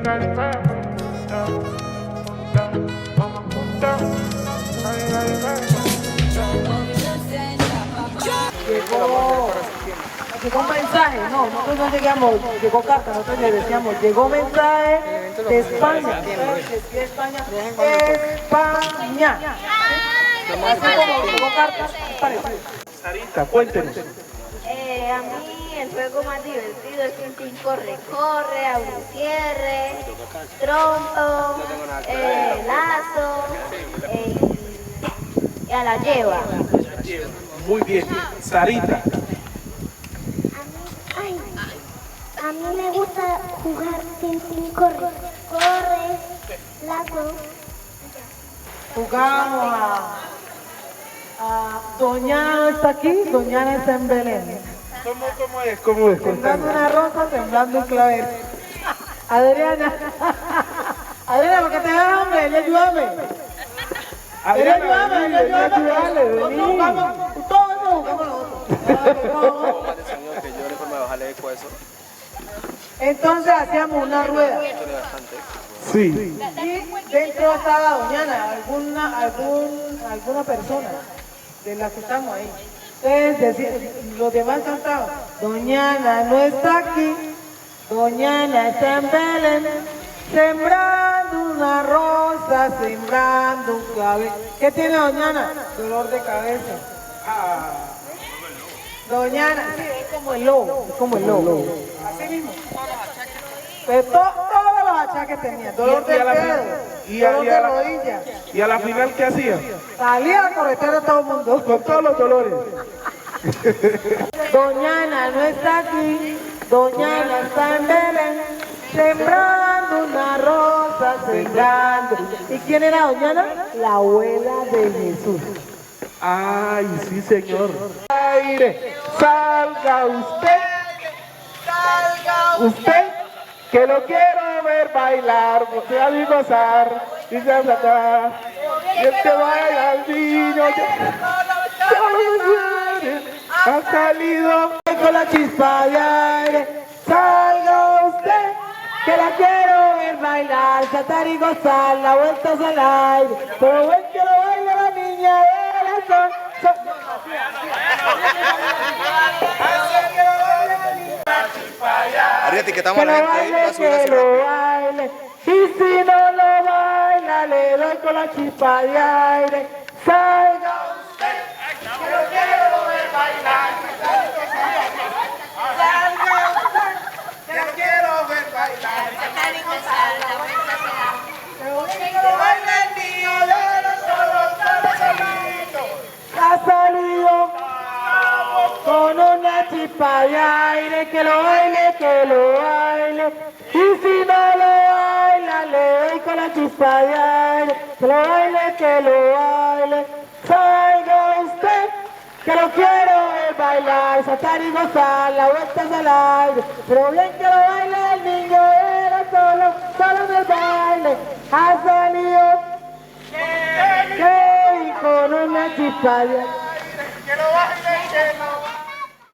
Llegó un mensaje, no, nosotros no llegamos, llegó carta, nosotros le decíamos, llegó mensaje de España, de España, España. Así como llegó carta, es parecido. Sarita, cuéntenos. A mí el juego más divertido es Tintín corre, corre, abre cierre, trompo, lazo y a la lleva. Muy bien. Sarita. A mí me gusta jugar Tintín corre, corre, lazo. Jugamos a Doñana está aquí, Doñana está en Belén. ¿Cómo es? Temblando una rosa, temblando un clavel. Adriana, Adriana, ¿por qué te da hambre? Ayúdame. Ayúdame. Nosotros jugamos, todos jugamos nosotros. Entonces hacíamos una rueda. Sí. Y dentro estaba Doñana, alguna persona de las que estamos ahí. Entonces los demás cantaban, Doñana no está aquí, Doñana está en Belén, sembrando una rosa, sembrando un clavel. ¿Qué tiene Doñana? Dolor de cabeza. Doñana, sí, es como el lobo, Así mismo. Pero todos los achaques tenía, dolor de dedo, dolor de rodilla. ¿Y a la final qué hacía? Salía a corretear a todo el mundo. Con todos los dolores. Doñana no está aquí, Doñana está en Belén, sembrando una rosa, sembrando. ¿Y quién era Doñana? La abuela de Jesús. Ay, sí, señor. Aire, salga usted, que lo quiero ver bailar, gozar y gozar, y saltar. Y el que baila al niño, ha salido Con la chispa de aire, salga usted, que la quiero ver bailar, saltar y gozar, la vuelta al aire. Pero ven que lo baila la niña de la sol. Arriba etiquetamos a la gente ahí, va a subir Que lo baile, y si no lo baila, le doy con la chispa de aire. Salga usted, que lo quiero ver bailar. Salga usted, que lo quiero ver bailar. Pero que lo baile el niño de los solos, ha salido con una chispa de aire, que lo baile, y si no lo baila, le doy con la chispa de aire, que lo baile, salga usted, que lo quiero ver bailar, saltar y gozar, la vuelta es al aire, pero bien que lo baile el niño, era solo en el baile, ha salido, que con una chispa de aire, que lo baile,